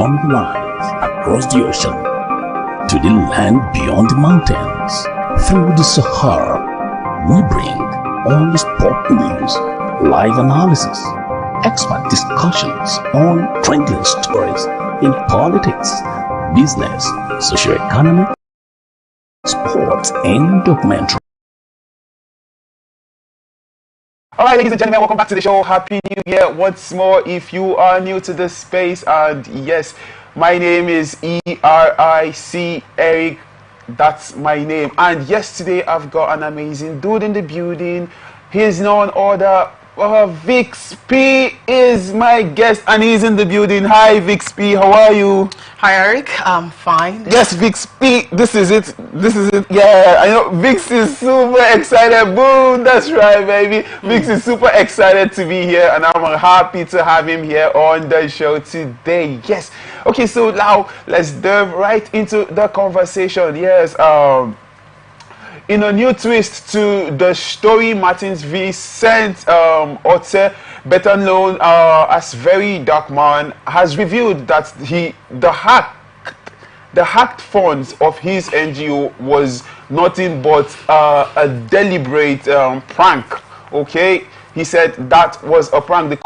beyond the lines, across the ocean, to the land beyond the mountains, through the Sahara. We bring honest pop news, live analysis, expert discussions on trending stories in politics, business, socio-economic, sports, and documentary. Alright, ladies and gentlemen, welcome back to the show. Happy New Year once more if you are new to this space. And yes, my name is ERIC Eric. That's my name. And yesterday I've got an amazing dude in the building. He's none other. Vix P is my guest and he's in the building. Hi Vix P, how are you? Hi Eric, I'm fine. Yes, Vix P, this is it. Yeah, I know Vix is super excited. Boom, that's right, baby. Vix is super excited to be here and I'm happy to have him here on the show today. Yes. Okay, so now let's dive right into the conversation. Yes, in a new twist to the story, Martins Vincent Otte, better known as Very Dark Man, has revealed that the hacked funds of his NGO was nothing but a deliberate prank. Okay, he said that was a prank. The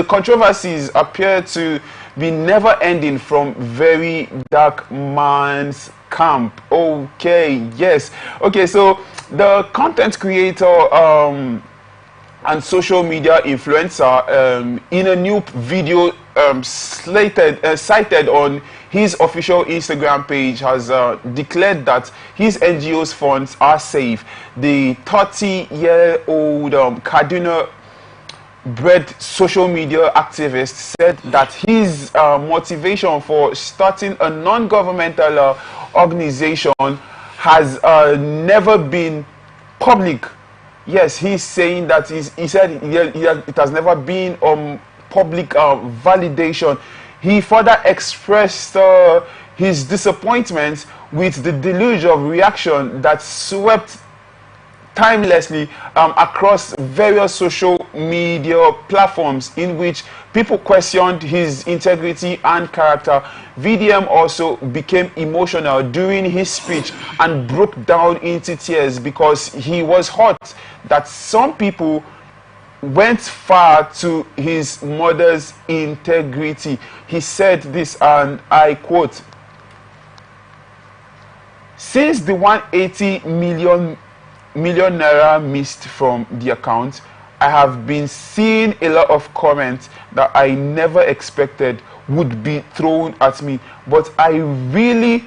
controversies appear to be never ending from Very Dark Man's camp. Okay, yes. Okay, so the content creator and social media influencer in a new video cited on his official Instagram page has declared that his NGO's funds are safe. The 30-year-old Kaduna bred social media activist said that his motivation for starting a non-governmental organization has never been public. Yes, he's saying that he said it has never been public validation. He further expressed his disappointment with the deluge of reaction that swept timelessly across various social media platforms in which people questioned his integrity and character. VDM also became emotional during his speech and broke down into tears because he was hurt that some people went far to his mother's integrity. He said this, and I quote, "Since the 180 million naira missed from the account, I have been seeing a lot of comments that I never expected would be thrown at me. But I really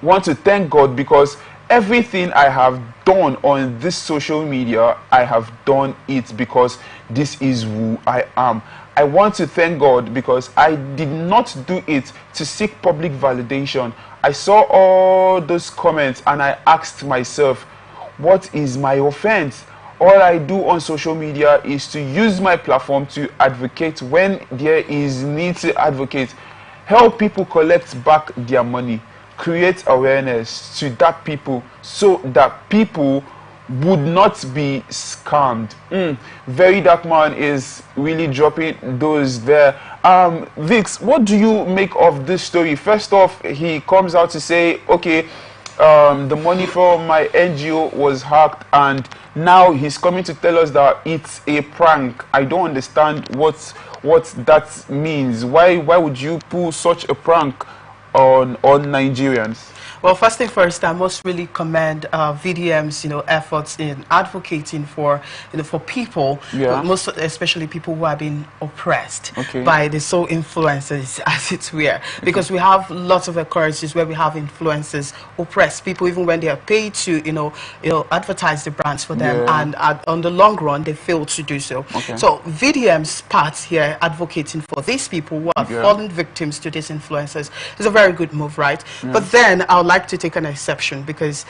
want to thank God because everything I have done on this social media, I have done it because this is who I am. I want to thank God because I did not do it to seek public validation. I saw all those comments and I asked myself, what is my offense? All I do on social media is to use my platform to advocate when there is need to advocate, help people collect back their money, create awareness to that people so that people would not be scammed." Very Dark Man is really dropping those there. Vix, what do you make of this story? First off, he comes out to say, okay, the money from my NGO was hacked, and now he's coming to tell us that it's a prank. I don't understand what that means. Why would you pull such a prank on Nigerians? Well, first thing first, I must really commend VDM's, efforts in advocating for, for people, most especially people who have been oppressed by the so influencers, as it were. Because we have lots of occurrences where we have influencers oppress people, even when they are paid to, advertise the brands for them, and on the long run, they fail to do so. So VDM's part here, advocating for these people who are fallen victims to these influencers, is a very good move, right? But then I would like to take an exception because,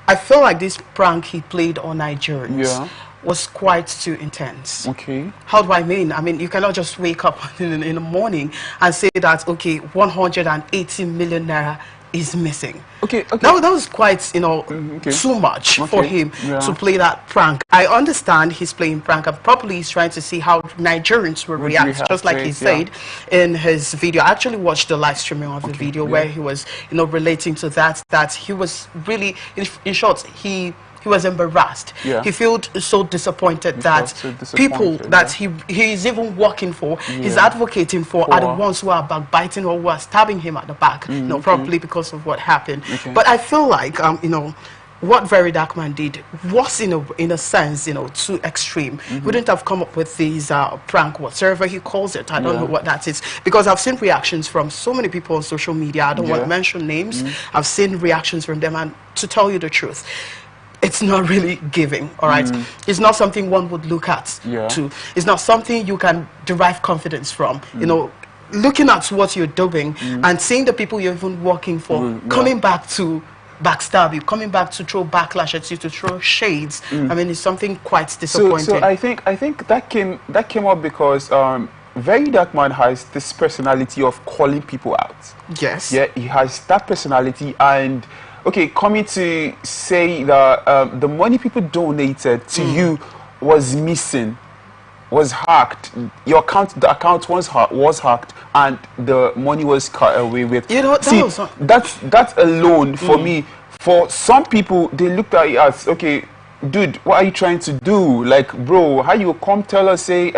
I feel like this prank he played on Nigerians was quite too intense. How do I mean? I mean, you cannot just wake up in the morning and say that, okay, 180 million naira is missing. Okay. That was quite, you know, too much for him to play that prank. I understand he's playing prank, and probably he's trying to see how Nigerians will react, just like he said in his video. I actually watched the live streaming of the video where he was, you know, relating to that he was really, in short, he was embarrassed. He felt so disappointed that people that he's even working for, he's advocating for, are the ones who are backbiting or who are stabbing him at the back. You know, probably because of what happened. But I feel like, you know, what Very Dark Man did was, in a sense, you know, too extreme. Wouldn't have come up with these prank, whatever he calls it. I don't know what that is, because I've seen reactions from so many people on social media. I don't want to mention names. I've seen reactions from them, and to tell you the truth, it's not really giving, all right? It's not something one would look at to. It's not something you can derive confidence from. You know, looking at what you're doing and seeing the people you're even working for coming back to backstab you, coming back to throw backlash at you, to throw shades. I mean, it's something quite disappointing. So I think that came up because Very Dark Man has this personality of calling people out. Yes. Yeah, he has that personality. And okay, coming to say that the money people donated to you was missing, was hacked. Your account, the account was hacked, and the money was cut away with. You know, that alone for me, for some people, they looked at it as, okay, dude, what are you trying to do? Like, bro, how you come tell us, say,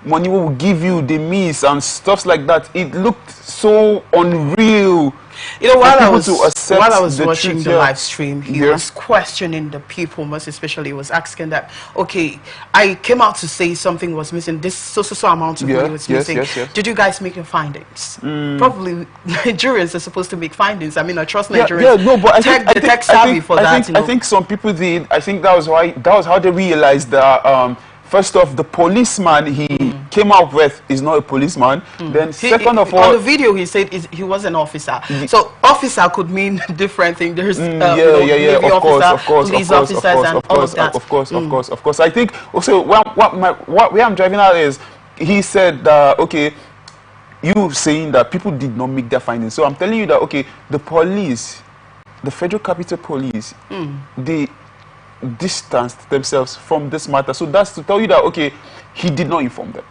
money will give you the miss and stuff like that? It looked so unreal. You know, while I was watching the live stream, he was questioning the people, most especially. He was asking that, okay, I came out to say something was missing, this so amount of money was missing. Did you guys make your findings? Probably Nigerians are supposed to make findings. I mean, I trust Nigerians. No, but I think tech savvy for that. I think some people did. I think that was how they realized that. First off, the policeman he came out with is not a policeman. Then second of all, on the video he said he was an officer. So officer could mean different things. There's of course, police officers, and all of that. Of course. I think also where I'm driving at is, he said that, okay, you saying that people did not make their findings. So I'm telling you that, okay, the police, the Federal Capital Police, they distanced themselves from this matter. So that's to tell you that, okay, he did not inform them.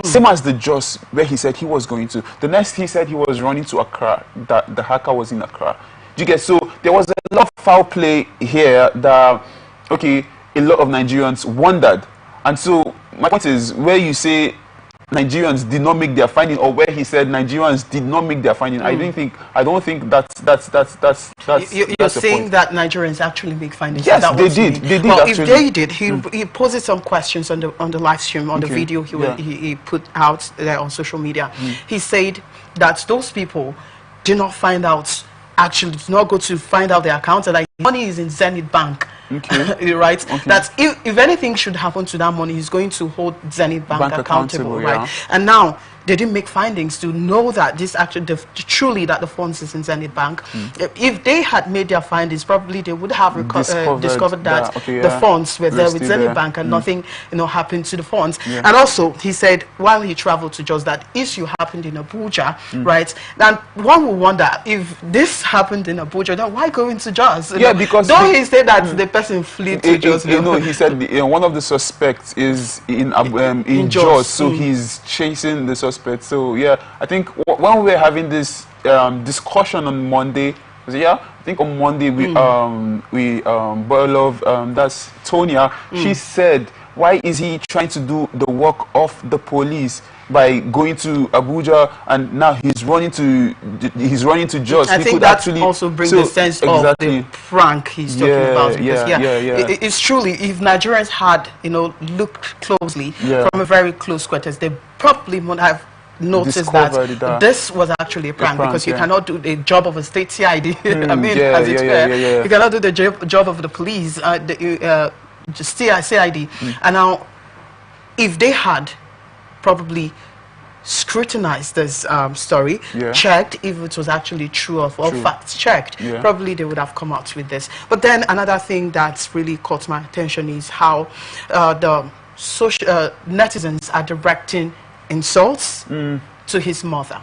Same as the Jos, where he said he was going to. The next he said he was running to Accra, that the hacker was in Accra. Do you get? So there was a lot of foul play here that, okay, a lot of Nigerians wondered. And so my point is, where you say Nigerians did not make their finding, or where he said Nigerians did not make their finding, I don't think that's you're saying that Nigerians actually make findings. Yes, they did. Well, if they did, he posed some questions on the live stream, on the video he put out there on social media. He said that those people did not find out, actually did not go to find out their account, and like money is in Zenith Bank. Right? That if anything should happen to that money, he's going to hold Zenith Bank accountable, right? And now they didn't make findings to know that this actually truly that the funds is in Zenith Bank. If they had made their findings, probably they would have discovered that the funds were there with Zenith Bank, and nothing, you know, happened to the funds. And also he said while he traveled to Jos, that issue happened in Abuja, right? And one will wonder, if this happened in Abuja, then why go into Jos? Because though he said that the person fled to Jos. You know, he said one of the suspects is in Jos, so he's chasing the suspect. So yeah, I think when we were having this discussion on Monday, I think on Monday we Boilov, that's Tonya, she said, why is he trying to do the work of the police by going to Abuja, and now he's running to Jos? I think that also brings the sense of the prank he's talking about, because it's truly, if Nigerians had, you know, looked closely from a very close quarters, they probably would have noticed that this was actually a prank, because you cannot do the job of a state CID. I mean, as it were, you cannot do the job of the police, just CID. And now, if they had probably scrutinized this story, checked if it was actually true or facts checked, probably they would have come out with this. But then another thing that's really caught my attention is how the netizens are directing insults to his mother.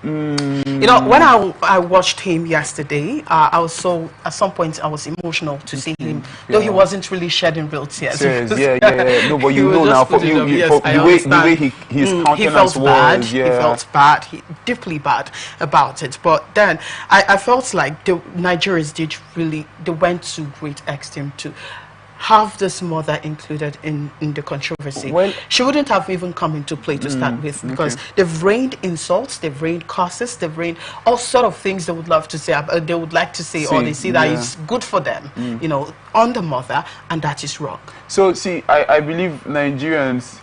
You know, when I watched him yesterday, I was so, at some point I was emotional to see him, though he wasn't really shedding real tears. No, but you know now, for the way his countenance was, he felt bad, deeply bad about it. But then I felt like the Nigerians they went to great extent to have this mother included in the controversy. Well, she wouldn't have even come into play to start with, because they've rained insults, they've rained curses, they've rained all sort of things they would love to say, they would like to say, or they see that it's good for them, you know, on the mother, and that is wrong. So see, I believe Nigerians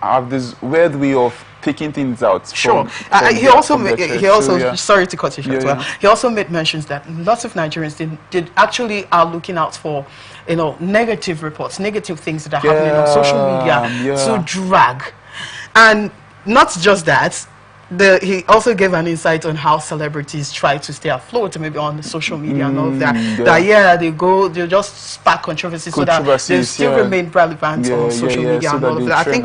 have this weird way of taking things out. He also sorry to cut you short. Well, he also made mentions that lots of Nigerians did actually are looking out for, you know, negative reports, negative things that are happening on social media to drag. And not just that, he also gave an insight on how celebrities try to stay afloat, maybe on the social media and all of that. They just spark controversy so that they still remain relevant on social media and all of that. I think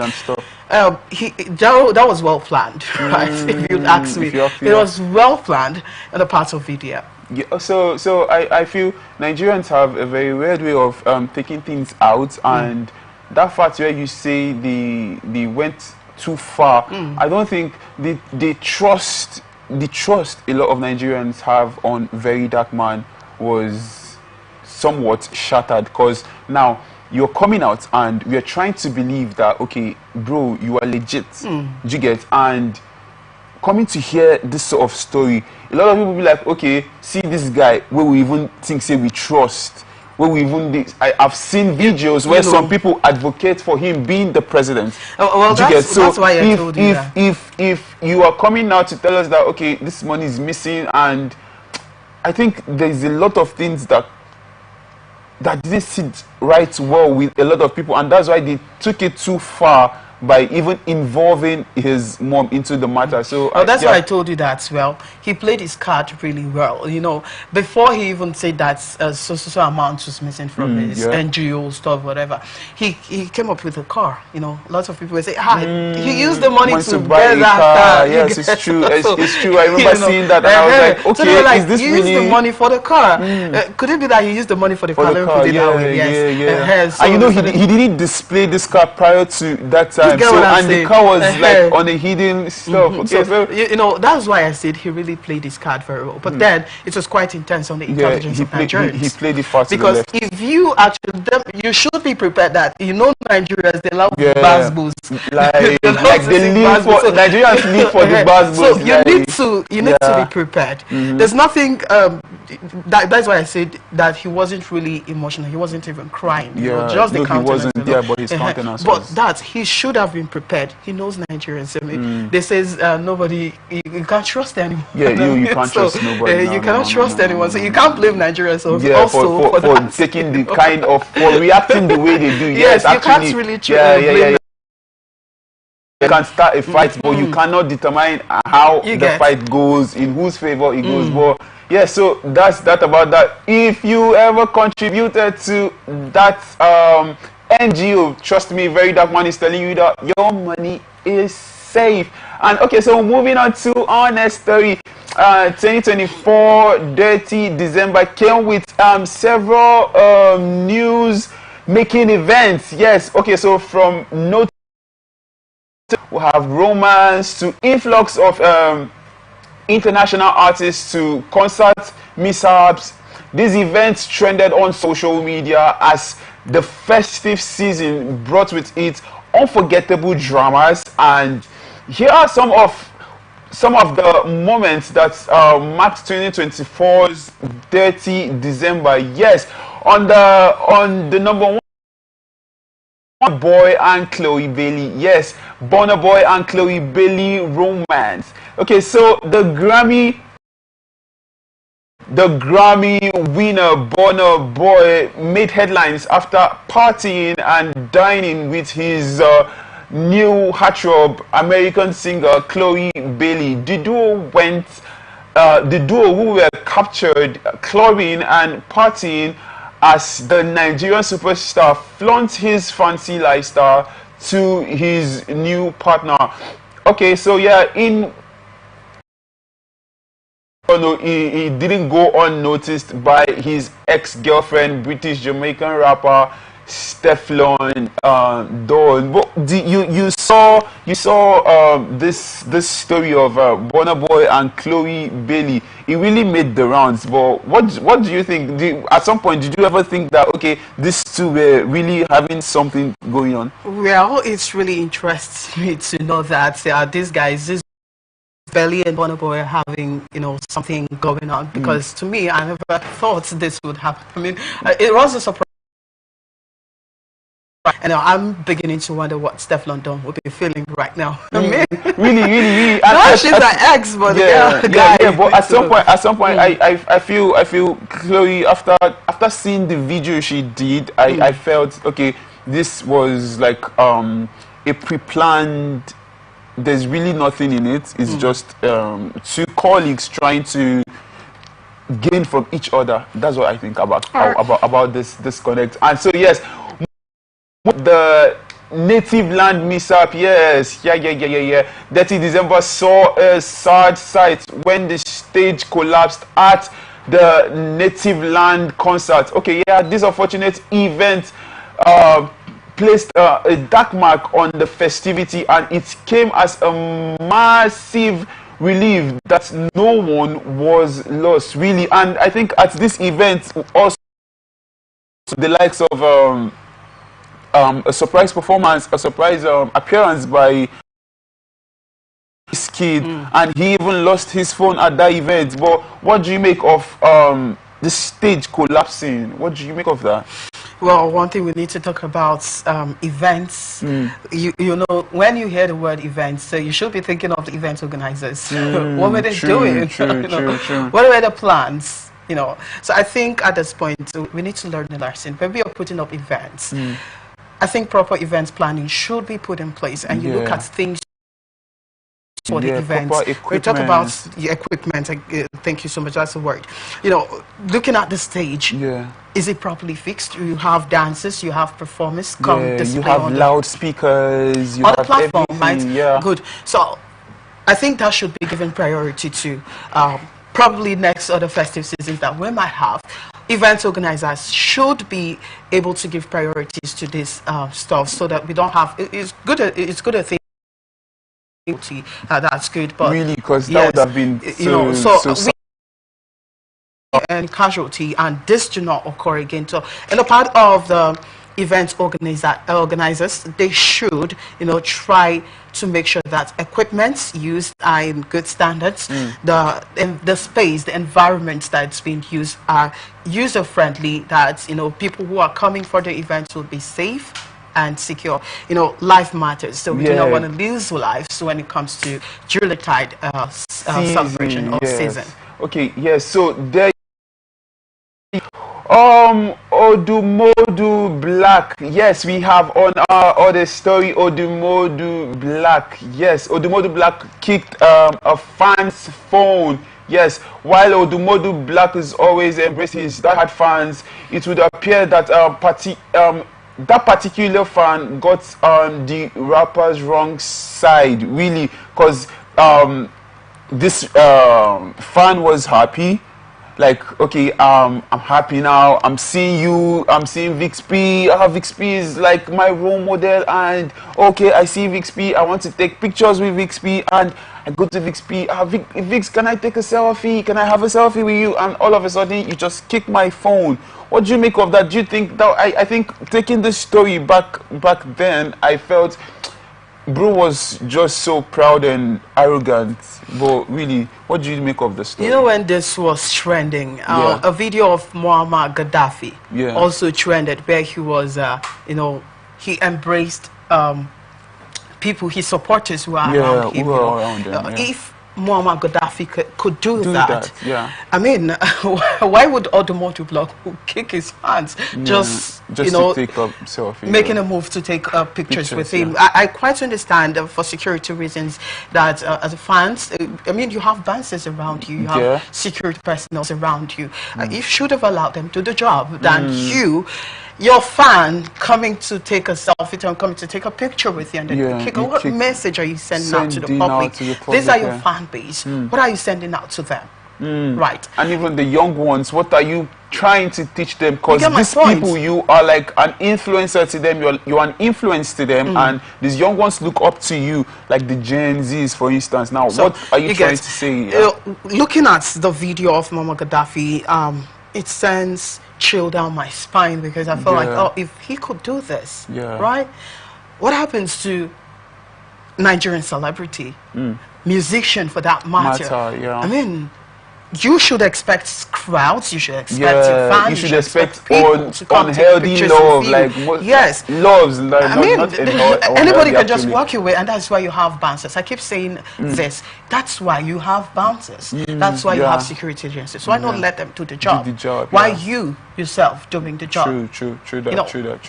that was well planned, right? If you'd ask me, it was well planned on the part of VDM. Yeah, so I feel Nigerians have a very weird way of taking things out, and that fact where you say they went too far, I don't think the trust a lot of Nigerians have on Very Dark Man was somewhat shattered, because now you're coming out and we're trying to believe that, okay, bro, you are legit. Do you get? And coming to hear this sort of story, a lot of people be like, okay, see this guy where we even think, say, we trust, where we even I've seen videos where some people advocate for him being the president. Well, that's why I told you that. If you are coming now to tell us that, okay, this money is missing, and I think there's a lot of things that didn't sit right well with a lot of people, and that's why they took it too far by even involving his mom into the matter. So that's why I told you that. Well, he played his card really well. You know, before he even said that so amount was missing from his NGO stuff, whatever, he came up with a car. You know, lots of people would say, he used the money to buy that car. Yes, it's true. It's true. I remember seeing that, and I was like, okay, so like, is this he really? Used the money for the car. Could it be that he used the money for the car? And you know, he didn't display this car prior to that time. The car was like on a hidden stuff. So, you know, that's why I said he really played his card very well. But then it was quite intense on the intelligence of Nigerians. He played it fast. Because if you actually, you should be prepared that, you know, Nigerians, they love basketballs. Like they live for Nigerians live for the basketballs. So you need to be prepared. There's nothing. That's why I said that he wasn't really emotional. He wasn't even crying. You know, just the countenance. He wasn't there, but his countenance was. But that he should have been prepared. He knows Nigerians. I mean, they says nobody. You can't trust anyone. Yeah, you can't trust nobody. You cannot trust anyone. So you can't blame Nigerians. For taking the kind of for reacting the way they do. Yes, you can't really blame. You can start a fight, but you cannot determine how the fight goes, in whose favor it goes. But yeah, so that's that about that. If you ever contributed to that NGO, trust me, Very Dark Man is telling you that your money is safe. And okay, so moving on to our next story. 2024 Dirty December came with several news making events. Yes, okay, so from note we have romance to influx of international artists to concert mishaps. These events trended on social media as the festive season brought with it unforgettable dramas, and here are some of the moments that marked 2024's Dirty December. Yes, on the number one, Boy and Chloe Bailey. Yes, Burna Boy and Chloe Bailey romance. Okay, so the Grammy winner Burna Boy made headlines after partying and dining with his new heartthrob American singer Chloe Bailey. The duo who were captured clubbing and partying as the Nigerian superstar flaunts his fancy lifestyle to his new partner. Okay, so yeah, in all know he didn't go unnoticed by his ex-girlfriend, British Jamaican rapper Stefflon Don. But you saw this story of Burna Boy and Chloe Bailey. It really made the rounds. But what do you think? At some point, did you ever think that okay, these two were really having something going on? Well, it's really interests me to know that these guys, this Belly and Burna Boy are having, something going on, because to me, I never thought this would happen. I mean, it was a surprise. And I'm beginning to wonder what Stefflon Don would be feeling right now. I mean, really. No, she's an ex, but yeah. But at some point, I feel Chloe, after seeing the video she did, I felt okay. This was like a pre-planned. There's really nothing in it. It's just two colleagues trying to gain from each other. That's what I think about this connect. And so yes, the native land mishap. Yes, yeah. 30 December saw a sad sight when the stage collapsed at the native land concert. Okay, yeah, this unfortunate event placed a dark mark on the festivity, and it came as a massive relief that no one was lost, really. And I think at this event also the likes of a surprise performance, a surprise appearance by this kid, and he even lost his phone at that event. But what do you make of the stage collapsing? What do you make of that? Well, one thing we need to talk about events. You know, when you hear the word events, so you should be thinking of the event organizers. What were they doing? True. What were the plans? So I think at this point we need to learn the lesson. When we are putting up events, I think proper events planning should be put in place, and you look at things for the events. We talk about the equipment. Thank you so much. That's the word. Looking at the stage. Is it properly fixed? You have dancers, you have performers come display. You have loudspeakers, you on have the platform, everything. right? Yeah. Good. So I think that should be given priority to probably next other festive seasons that we might have. Event organizers should be able to give priorities to this stuff, so that we don't have. It's good a thing. That's good, but really, because that would have been so and casualty, and this do not occur again. So, in a part of the event organizers, they should, try to make sure that equipment used are in good standards. The space, the environment that's being used are user friendly. That people who are coming for the event will be safe and secure. Life matters, so we do not want to lose lives when it comes to Juletide celebration or season. Okay, yes. So there. Odumodu Black. Yes, we have on our other story Odumodu Black. Yes, Odumodu Black kicked a fan's phone. Yes, while Odumodu Black is always embracing his diehard fans, it would appear that that particular fan got on the rapper's wrong side, really, because this fan was happy. Like, okay, I'm happy now. I'm seeing you. I'm seeing VixP. VixP is like my role model, and okay, I see VixP. I want to take pictures with VixP, and I go to VixP. Vix, can I take a selfie? Can I have a selfie with you? And all of a sudden, you just kick my phone. What do you make of that? Do you think that I think taking this story back then, I felt Bro was just so proud and arrogant, but really, what do you make of the story? When this was trending, a video of Muammar Gaddafi also trended, where he was, he embraced people, his supporters who are around him. If Muammar Gaddafi could do that. I mean, why would Odumodu Black kick his fans just to take a selfie, making a move to take pictures with him? I quite understand for security reasons that as fans, I mean, you have dancers around you, you have security personnel around you. You should have allowed them to do the job than your fan coming to take a selfie and coming to take a picture with you, and then what message are you sending out to the public? These are your fan base. What are you sending out to them? Right. And even the young ones, what are you trying to teach them? Because these people, you are like an influencer to them, you're an influence to them, and these young ones look up to you, like the Gen Zs, for instance. Now, so what are you trying to say? Looking at the video of Muammar Gaddafi, it sends chill down my spine, because I felt like, oh, if he could do this, right? What happens to Nigerian celebrity, musician for that matter? I mean, you should expect crowds, you should expect fans, you should expect people to come unhealthy love, like loves. Like, I mean, anybody can just walk away, and that's why you have bouncers. I keep saying this. That's why you have bouncers. That's why you have security agencies. Why not let them do the job? Why you yourself doing the job? True.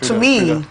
To me,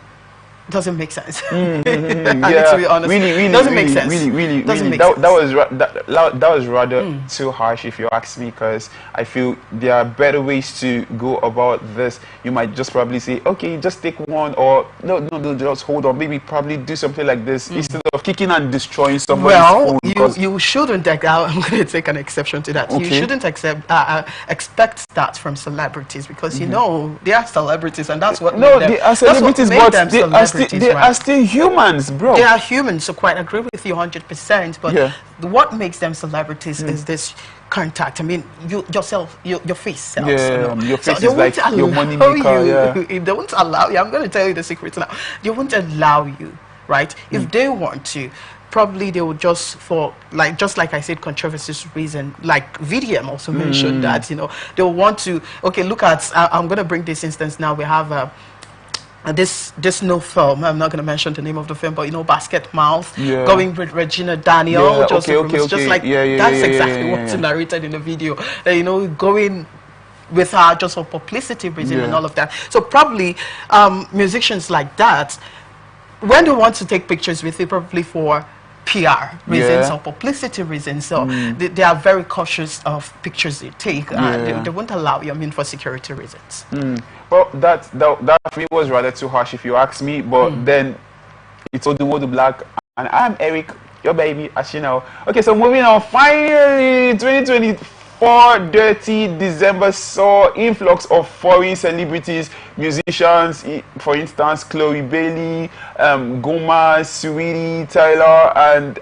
doesn't make sense. I need to be honest. Really, doesn't make sense. Really, that was rather too harsh, if you ask me, because I feel there are better ways to go about this. You might just probably say, okay, just take one, or no, just hold on, maybe probably do something like this instead of kicking and destroying somebody's phone. Well, you shouldn't. I'm going to take an exception to that. You shouldn't expect that from celebrities, because you know they are celebrities, and that's what they are celebrities, but they are still humans, bro. They are humans, so quite agree with you 100%. But what makes them celebrities is this contact. I mean, yourself, your face sells. Your face is like your money maker. They won't allow you. I'm going to tell you the secret now. They won't allow you, right? If they want to, probably they would just just like I said, controversies reason, like VDM also mentioned that, they'll want to, okay, look at, I'm going to bring this instance now. We have this new film, I'm not going to mention the name of the film, but Basket Mouth, going with Regina Daniel, just like that's exactly what's narrated in the video. Going with her just for publicity reason and all of that. So probably musicians like that, when they want to take pictures with you, probably for PR reasons or publicity reasons, so they are very cautious of pictures they take. They won't allow you, for security reasons. Well, that for me was rather too harsh, if you ask me. But then it's all the world black, and I'm Eric, your baby, as you know. Okay, so moving on. Finally, 2024 dirty December saw influx of foreign celebrities, musicians, for instance, Chloe Bailey, Goma, Sweetie, Tyler, and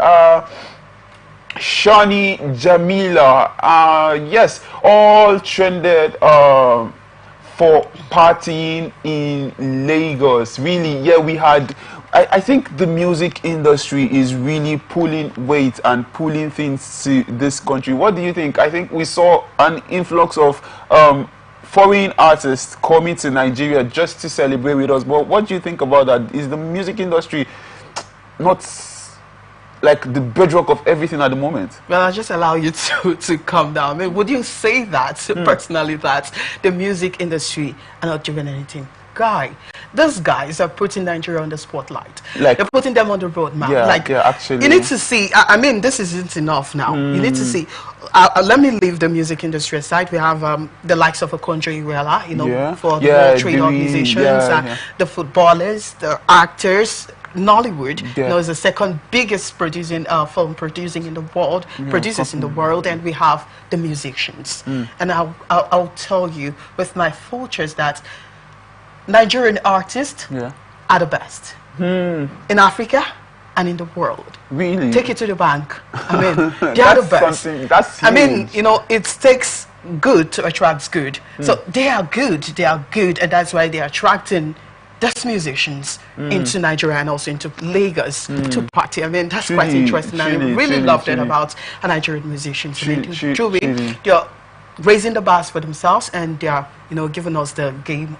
Shani Jamila. Yes, all trended for partying in Lagos. Really, we had, I think the music industry is really pulling weight and pulling things to this country. What do you think? I think we saw an influx of foreign artists coming to Nigeria just to celebrate with us. But what do you think about that? Is the music industry not like the bedrock of everything at the moment? Well, I'll just allow you to calm down. I mean, would you say that, personally, that the music industry are not doing anything? These guys are putting Nigeria on the spotlight. They're putting them on the roadmap. Actually. You need to see, I mean, this isn't enough now. You need to see, let me leave the music industry aside. We have the likes of Okonjo Iweala, for the World Trade Organizations, the footballers, the actors. Nollywood is the second biggest film producing in the world, producers in the world, and we have the musicians. And I'll tell you with my full chest that Nigerian artists are the best in Africa and in the world. Really? Take it to the bank. I mean, they are the best. That's huge. I mean, it takes good to attract good. So they are good, and that's why they're attracting these musicians into Nigeria and also into Lagos to party. I mean, that's quite interesting. I really loved it about Nigerian musicians. They're raising the bars for themselves, and they're giving us the game.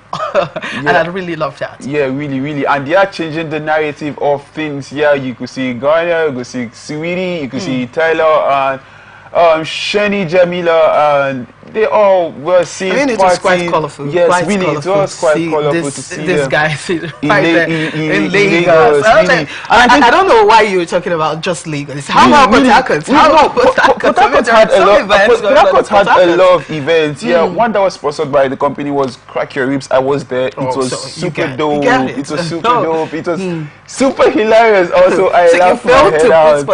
And I really love that. Yeah, really. And they are changing the narrative of things. Yeah, you could see Ghana, you could see Sweetie, you could see Tyler, and Shani Jamila, and they all were seen. I mean, it was quite colorful. Yes, quite really, colorful it was quite colorful to see this them. guy right there in Lagos. Lagos really. I don't know why you were talking about just Lagos. How about Port Harcourt? How about Port Harcourt? Port Harcourt had a lot of events. Yeah, one that was sponsored by the company was Crack Your Ribs. I was there. It was super dope. It was super dope. It was super hilarious. Also, I laughed my head out.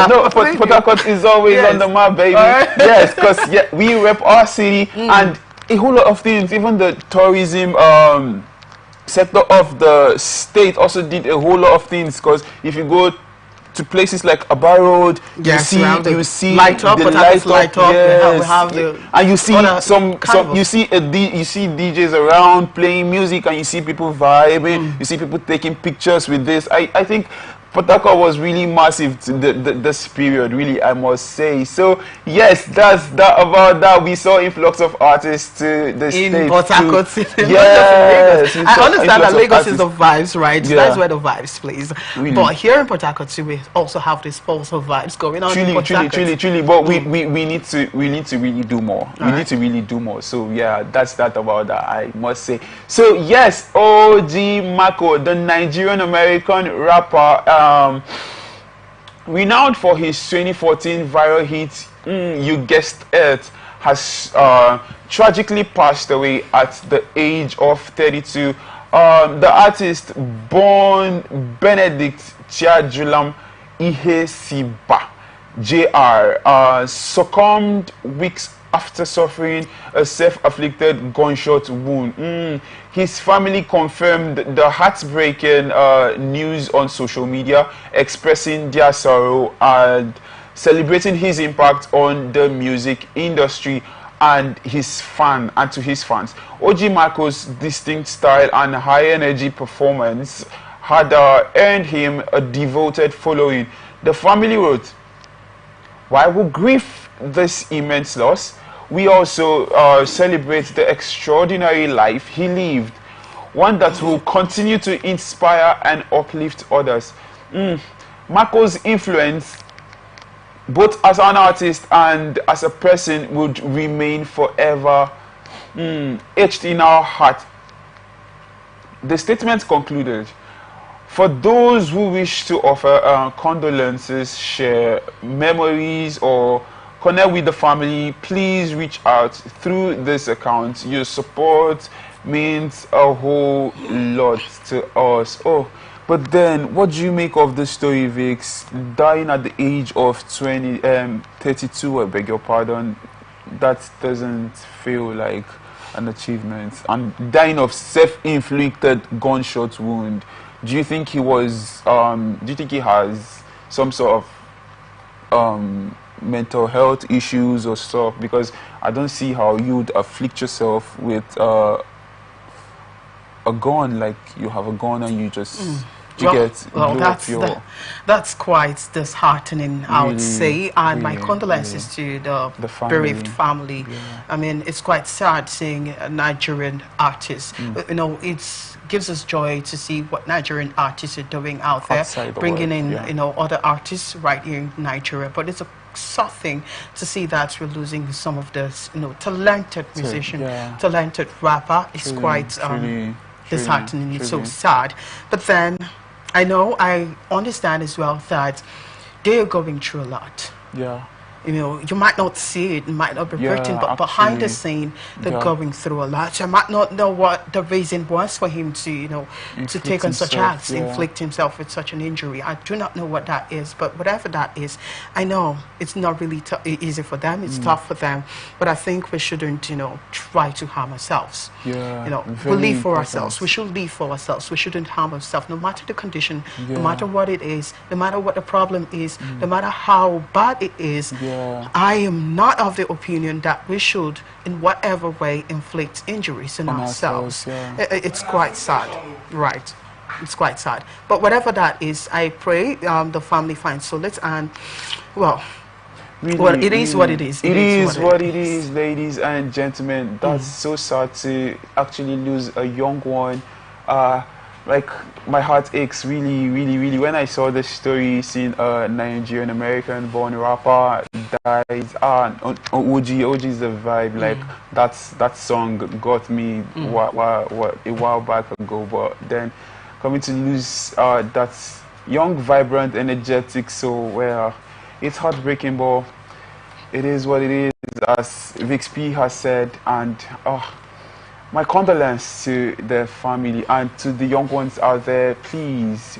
No. Port Harcourt is always on the map, baby. Yes, because we rep our city and a whole lot of things. Even the tourism sector of the state also did a whole lot of things. Because if you go to places like Aba Road, you see light up, yes, we have the and you see you see DJs around playing music, and you see people vibing, you see people taking pictures with this. I think Port Harcourt was really massive to this period, really, I must say. So yes, that's that about that. We saw influx of artists to the state. In Port Harcourt City. Yes, I understand that Lagos is the vibes, right? Yeah. That's where the vibes plays. Really. But here in Port Harcourt City, we also have this pulse of vibes going on. Truly. But we need to really do more. We need to really do more. So yeah, that's that about that, I must say. So yes, OG Mako, the Nigerian American rapper, renowned for his 2014 viral hit, You Guessed It, has tragically passed away at the age of 32. The artist, born Benedict Chiajulam Ihesiba Jr., succumbed weeks after suffering a self-afflicted gunshot wound. His family confirmed the heartbreaking news on social media, expressing their sorrow and celebrating his impact on the music industry and to his fans. OG Marco's distinct style and high energy performance had earned him a devoted following. The family wrote, "While we grieve this immense loss, we also celebrate the extraordinary life he lived, one that will continue to inspire and uplift others." Marco's influence, both as an artist and as a person, would remain forever etched in our heart. The statement concluded, "For those who wish to offer condolences, share memories, or connect with the family, please reach out through this account. Your support means a whole lot to us." Oh, but then what do you make of the story, Vix? Dying at the age of 32, I beg your pardon, that doesn't feel like an achievement. And dying of self-inflicted gunshot wound. Do you think he was? Do you think he has some sort of mental health issues or stuff? Because I don't see how you'd afflict yourself with a gun. Like, you have a gun and you just that's quite disheartening, I would say, and my condolences to the bereaved family. I mean, it's quite sad seeing a Nigerian artist. You know, it gives us joy to see what Nigerian artists are doing out there, bringing in you know, other artists right here in Nigeria. But it's a sad thing to see that we're losing some of this, you know, talented musician, talented rapper. It's quite disheartening. It's so sad. But then I understand as well that they're going through a lot. You know, you might not see it, it might not be written, but behind the scene, they're going through a lot. I might not know what the reason was for him to, you know, to take on such acts, inflict himself with such an injury. I do not know what that is, but whatever that is, I know it's not really easy for them. It's tough for them, but I think we shouldn't, you know, try to harm ourselves. You know, we live for ourselves. We should live for ourselves. We shouldn't harm ourselves, no matter the condition, no matter what it is, no matter what the problem is, no matter how bad it is. I am not of the opinion that we should, in whatever way, inflict injuries on ourselves. It's quite sad, right? It's quite sad. But whatever that is, I pray the family finds solace, and, well, it is what it is. It is what it is, ladies and gentlemen. That's so sad to actually lose a young one. Like, my heart aches really when I saw this story, seeing a Nigerian American born rapper dies. OG is the vibe. Like that song got me a while back ago. But then coming to lose that young, vibrant, energetic soul, where it's heartbreaking, but it is what it is, as Vix P has said. And my condolence to the family and to the young ones out there. Please,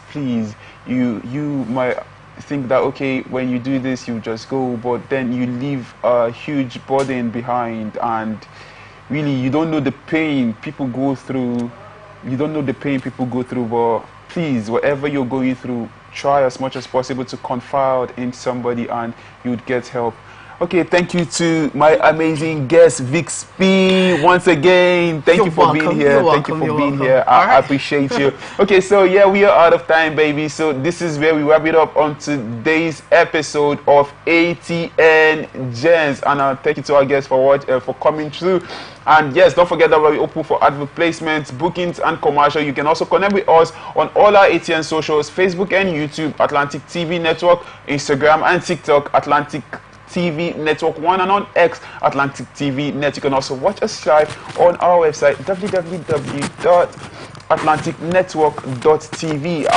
you might think that, okay, when you do this, you just go, but then you leave a huge burden behind, and really, you don't know the pain people go through. But please, whatever you're going through, try as much as possible to confide in somebody, and you'd get help. Okay, thank you to my amazing guest, Vix P, once again. Thank you for being here. Thank you for being here. I appreciate you. Okay, so yeah, we are out of time, baby. So this is where we wrap it up on today's episode of ATN Genz. And thank you to our guests for coming through. And yes, don't forget that we're open for advert placements, bookings, and commercial. You can also connect with us on all our ATN socials, Facebook and YouTube, Atlantic TV Network, Instagram and TikTok, Atlantic TV Network 1, and on X, Atlantic TV Net. You can also watch us live on our website, www.atlanticnetwork.tv.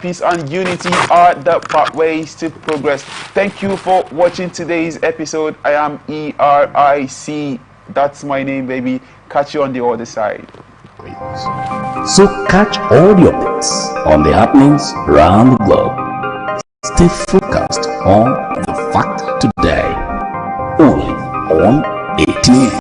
Peace and unity are the pathways to progress. Thank you for watching today's episode. I am ERIC. That's my name, baby. Catch you on the other side. So catch all your updates on the happenings around the globe. Stay focused on the fact today, only on ATN.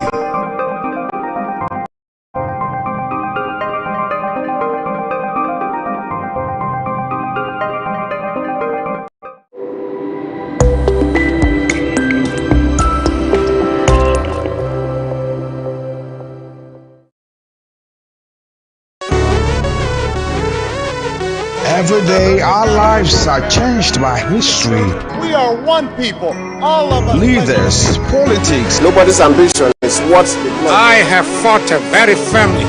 Every day, our lives are changed by history. We are one people, all of us. Leaders, politics. Nobody's ambition is what I have fought very firmly